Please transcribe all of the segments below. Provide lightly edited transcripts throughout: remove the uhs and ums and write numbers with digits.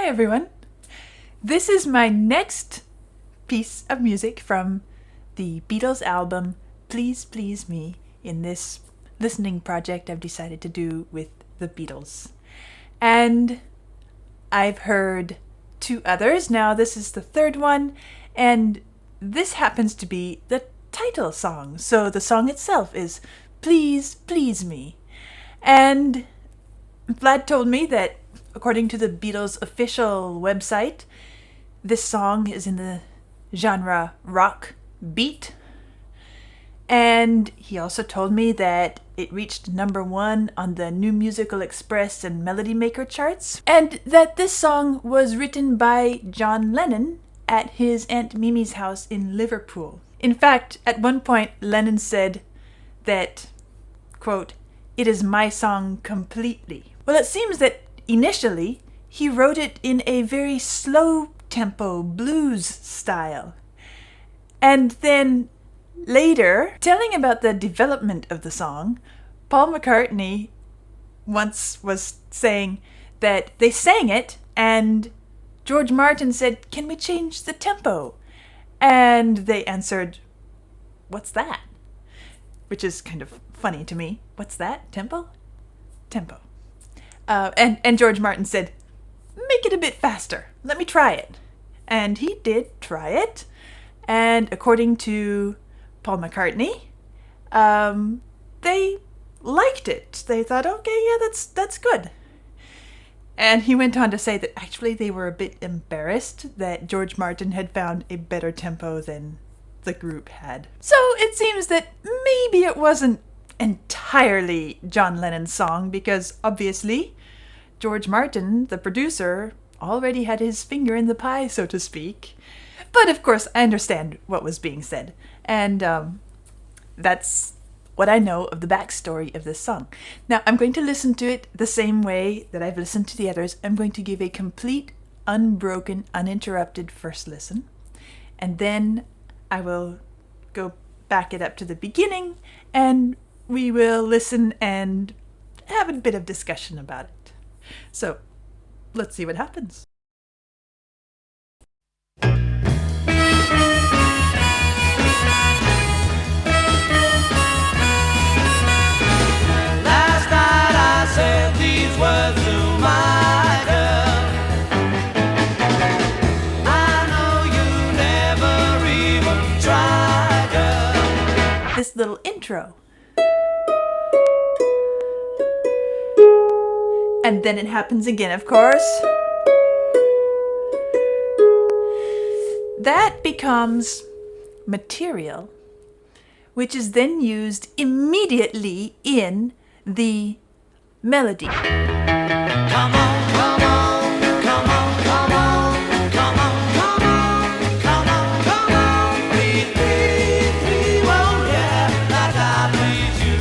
Hi everyone. This is my next piece of music from the Beatles album Please Please Me in this listening project I've decided to do with the Beatles. And I've heard two others. Now this is the third one, and this happens to be the title song. So the song itself is Please Please Me. And Vlad told me that according to the Beatles' official website, this song is in the genre rock beat. And he also told me that it reached number 1 on the New Musical Express and Melody Maker charts, and that this song was written by John Lennon at his Aunt Mimi's house in Liverpool. In fact, at one point, Lennon said that, quote, "It is my song completely." Well, it seems that initially, he wrote it in a very slow-tempo blues style. And then later, telling about the development of the song, Paul McCartney once was saying that they sang it and George Martin said, "Can we change the tempo?" And they answered, "What's that?" Which is kind of funny to me. What's that? Tempo? Tempo. And George Martin said, "Make it a bit faster. Let me try it." And he did try it. And according to Paul McCartney, they liked it. They thought, okay, yeah, that's good. And he went on to say that actually they were a bit embarrassed that George Martin had found a better tempo than the group had. So it seems that maybe it wasn't entirely John Lennon's song, because obviously George Martin, the producer, already had his finger in the pie, so to speak. But of course, I understand what was being said, and that's what I know of the backstory of this song. Now, I'm going to listen to it the same way that I've listened to the others. I'm going to give a complete, unbroken, uninterrupted first listen, and then I will go back it up to the beginning, and we will listen and have a bit of discussion about it. So, let's see what happens. Last night I said these words to my girl. I know you never even tried, girl. This little intro. And then it happens again, of course. That becomes material, which is then used immediately in the melody. Come on, come on, come on, come on, come on, come on, come on, come on. Please, please, please, oh yeah, like I please you.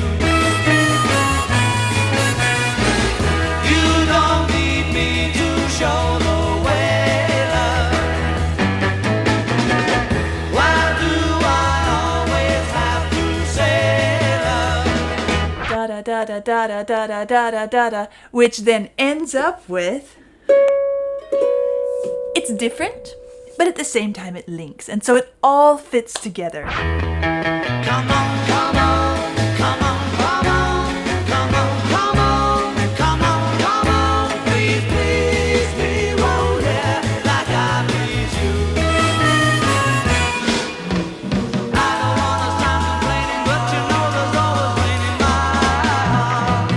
You don't need me to show the way, love. Why do I always have to say love? Da da da da da da da da da da da, which then ends up with. It's different, but at the same time it links, and so it all fits together. Come on, come on, come on, come on, come on, come on, come on, come on. Please, please, please, oh yeah, like I please you. I don't wanna sound complaining, but you know there's always pain in my heart.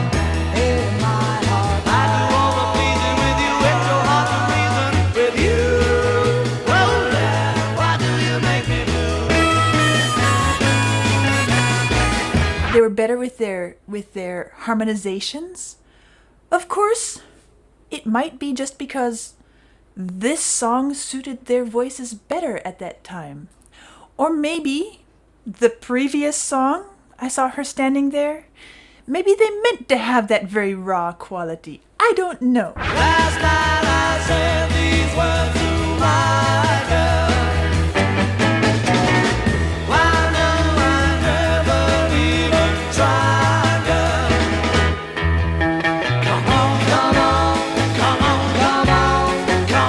In my heart. I do all the pleasing with you, it's so hard to reason with you. Oh yeah, why do you make me blue? They were better with their harmonizations. Of course, it might be just because this song suited their voices better at that time. Or maybe the previous song, I Saw Her Standing There, maybe they meant to have that very raw quality. I don't know. Last night I said these words to my girl. Why do I never even try, girl? Come on, come on, come on, come on, come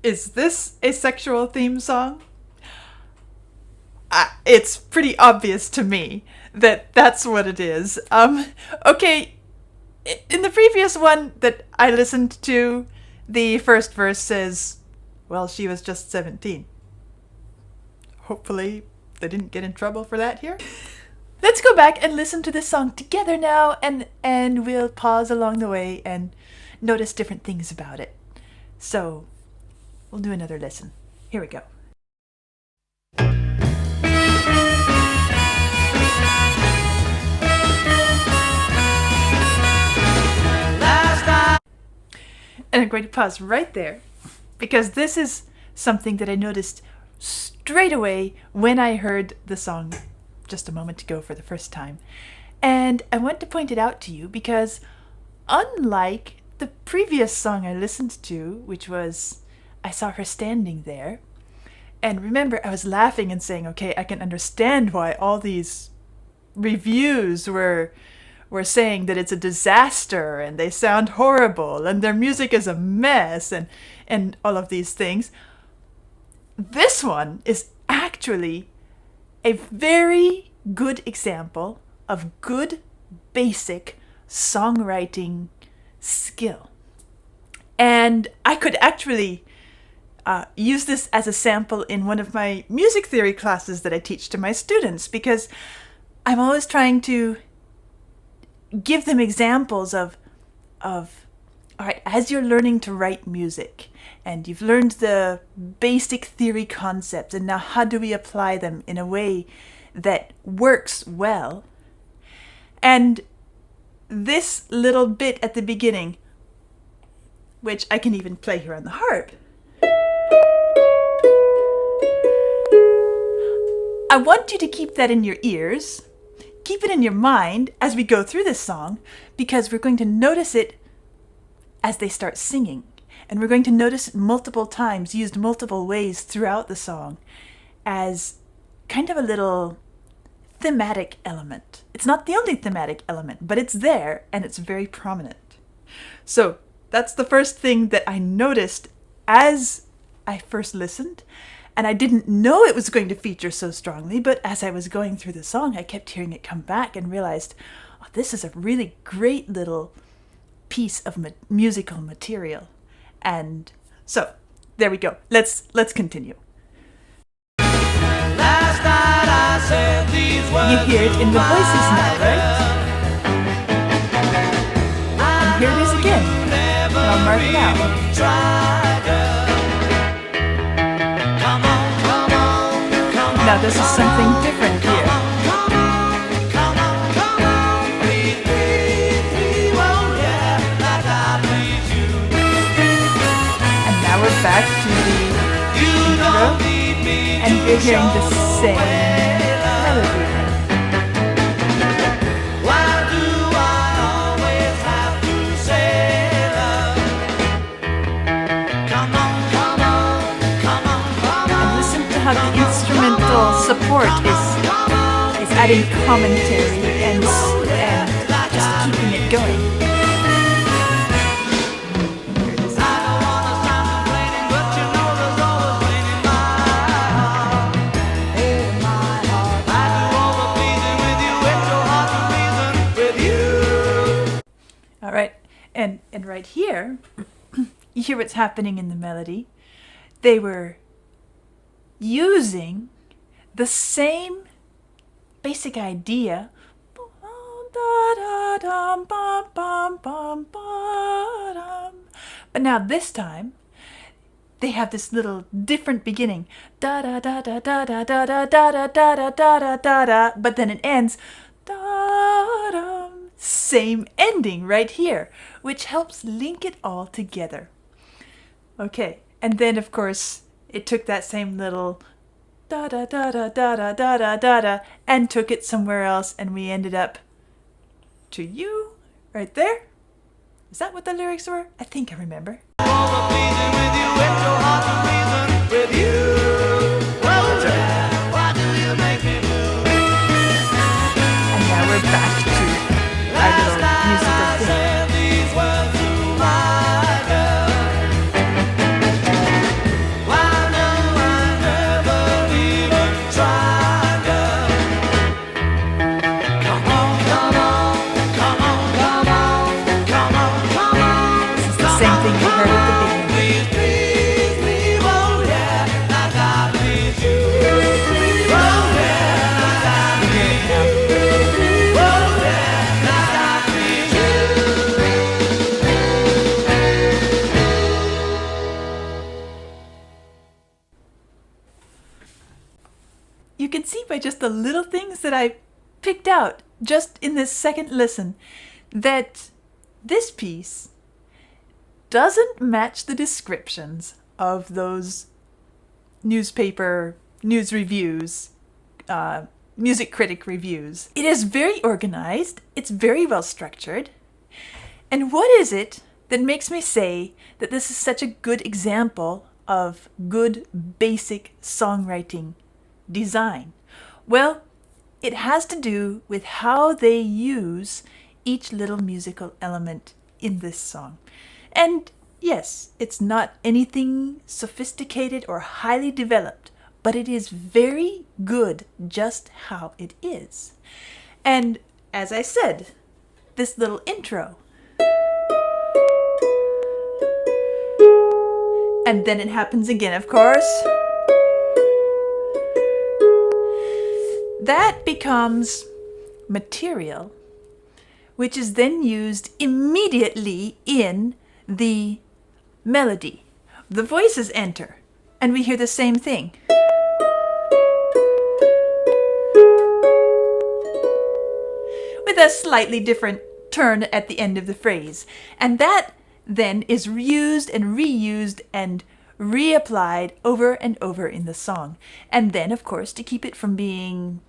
Is this a sexual theme song? It's pretty obvious to me that that's what it is. Okay, in the previous one that I listened to, the first verse says, well, she was just 17. Hopefully they didn't get in trouble for that here. Let's go back and listen to this song together now, and we'll pause along the way and notice different things about it. So, we'll do another listen. Here we go. And I'm going to pause right there, because this is something that I noticed straight away when I heard the song just a moment ago for the first time. And I want to point it out to you because unlike the previous song I listened to, which was I Saw Her Standing There, and remember I was laughing and saying, okay, I can understand why all these reviews were saying that it's a disaster and they sound horrible and their music is a mess and all of these things. This one is actually a very good example of good basic songwriting skill. And I could actually use this as a sample in one of my music theory classes that I teach to my students, because I'm always trying to give them examples of all right, as you're learning to write music and you've learned the basic theory concepts, and now how do we apply them in a way that works well? And this little bit at the beginning, which I can even play here on the harp, I want you to keep that in your ears. Keep it in your mind as we go through this song, because we're going to notice it as they start singing. And we're going to notice it multiple times, used multiple ways throughout the song, as kind of a little thematic element. It's not the only thematic element, but it's there and it's very prominent. So that's the first thing that I noticed as I first listened. And I didn't know it was going to feature so strongly, but as I was going through the song, I kept hearing it come back and realized, oh, this is a really great little piece of musical material. And so, there we go. Let's continue. Last night I said these words. You hear it in the voices now, right? And here it is again. And I'll mark it out. Now this is something different here. And now we're back to the intro, and you're hearing the same melody. How the instrumental support is adding commentary and just keeping it going. Here it is. All right, and right here, you hear what's happening in the melody. They were using the same basic idea, but now this time they have this little different beginning, da da da da da da da da da da da da da da, but then it ends da da. Same ending right here, which helps link it all together. Okay, and then of course it took that same little da da da da da da da da da da and took it somewhere else, and we ended up to you right there. Is that what the lyrics were? I think I remember. And now we're back to our little musical thing. just the little things that I picked out just in this second listen, that this piece doesn't match the descriptions of those newspaper news reviews, music critic reviews. It is very organized. It's very well structured. And what is it that makes me say that this is such a good example of good basic songwriting design? Well, it has to do with how they use each little musical element in this song. And yes, it's not anything sophisticated or highly developed, but it is very good just how it is. And as I said, this little intro, and then it happens again, of course, that becomes material, which is then used immediately in the melody. The voices enter, and we hear the same thing. With a slightly different turn at the end of the phrase. And that then is reused and reused and reapplied over and over in the song. And then, of course, to keep it from being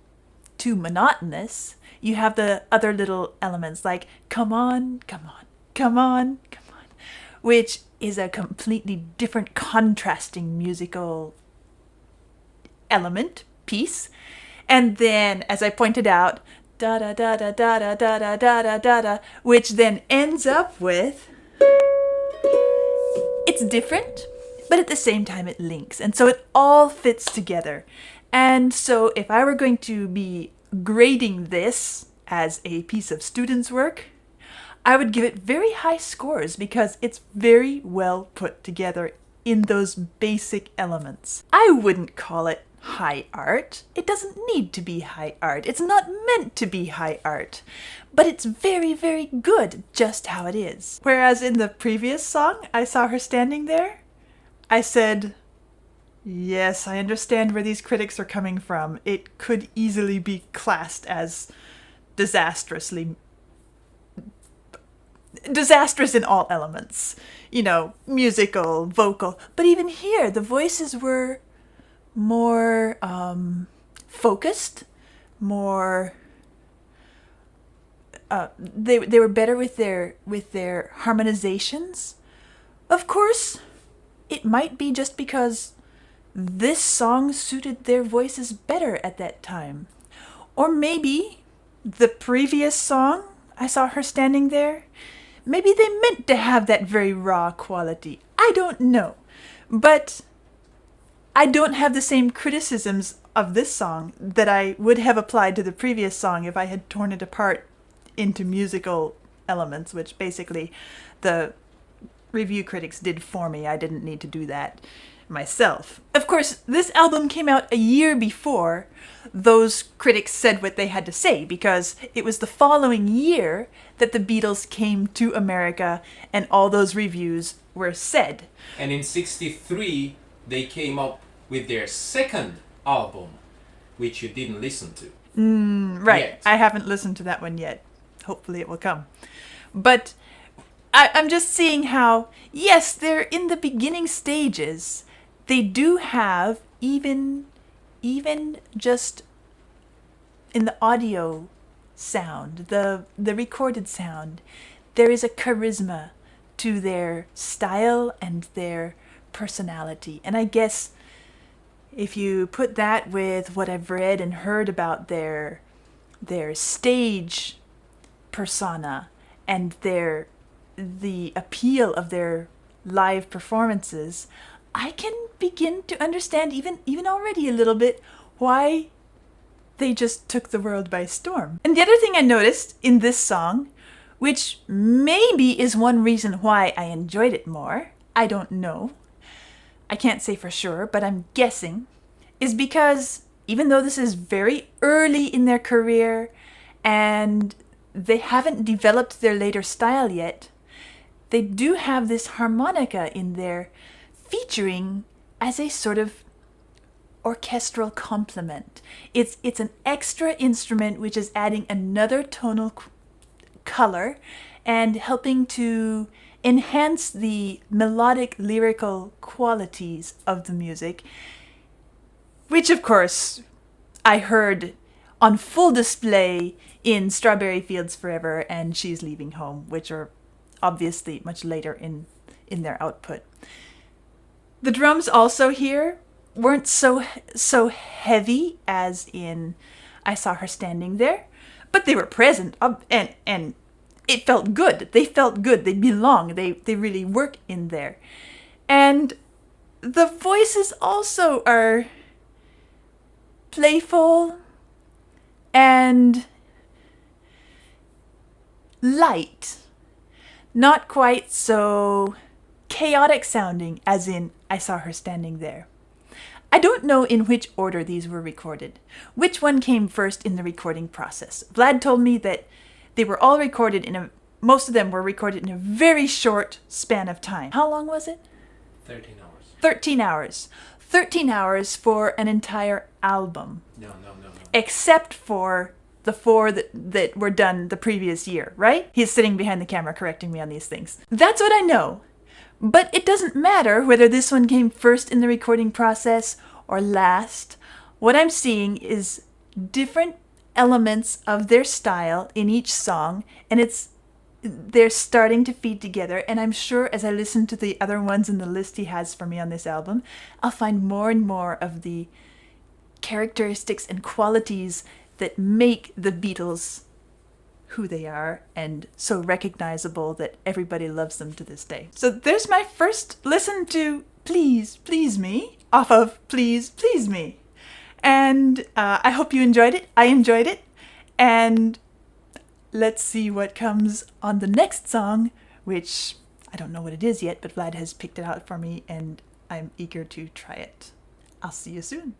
too monotonous, you have the other little elements like come on, come on, come on, come on, which is a completely different contrasting musical element, piece. And then, as I pointed out, da da da da da da da da da da da da, which then ends up with, it's different, but at the same time it links. And so it all fits together. And so if I were going to be grading this as a piece of student's work, I would give it very high scores because it's very well put together in those basic elements. I wouldn't call it high art. It doesn't need to be high art. It's not meant to be high art. But it's very, very good just how it is. Whereas in the previous song, I saw her standing there, I said, yes, I understand where these critics are coming from. It could easily be classed as disastrous in all elements. You know, musical, vocal. But even here, the voices were more focused, more they were better with their harmonizations. Of course, it might be just because this song suited their voices better at that time. Or maybe the previous song, I saw her standing there, maybe they meant to have that very raw quality. I don't know. But I don't have the same criticisms of this song that I would have applied to the previous song if I had torn it apart into musical elements, which basically the review critics did for me. I didn't need to do that myself. Of course, this album came out a year before those critics said what they had to say, because it was the following year that the Beatles came to America and all those reviews were said. And in '63, they came up with their second album, which you didn't listen to. Right. Yet. I haven't listened to that one yet. Hopefully it will come. But I'm just seeing how, yes, they're in the beginning stages. They do have, even just in the audio sound, the recorded sound, there is a charisma to their style and their personality. And I guess if you put that with what I've read and heard about their stage persona and the appeal of their live performances, I can begin to understand even already a little bit why they just took the world by storm. And the other thing I noticed in this song, which maybe is one reason why I enjoyed it more, I don't know, I can't say for sure, but I'm guessing, is because even though this is very early in their career and they haven't developed their later style yet, they do have this harmonica in there featuring as a sort of orchestral complement. It's an extra instrument which is adding another tonal color and helping to enhance the melodic lyrical qualities of the music, which of course I heard on full display in Strawberry Fields Forever and She's Leaving Home, which are obviously much later in their output. The drums also here weren't so heavy as in I Saw Her Standing There, but they were present, and it felt good. They felt good. They belong. They really work in there. And the voices also are playful and light. Not quite so chaotic sounding as in I Saw Her Standing There. I don't know in which order these were recorded. Which one came first in the recording process? Vlad told me that they were all recorded most of them were recorded in a very short span of time. How long was it? 13 hours. 13 hours. 13 hours for an entire album. No. Except for the 4 that were done the previous year, right? He's sitting behind the camera correcting me on these things. That's what I know. But it doesn't matter whether this one came first in the recording process or last. What I'm seeing is different elements of their style in each song, and they're starting to feed together. And I'm sure as I listen to the other ones in the list he has for me on this album, I'll find more and more of the characteristics and qualities that make the Beatles who they are and so recognizable that everybody loves them to this day. So there's my first listen to Please Please Me off of Please Please Me. And I hope you enjoyed it. I enjoyed it. And let's see what comes on the next song, which I don't know what it is yet, but Vlad has picked it out for me and I'm eager to try it. I'll see you soon.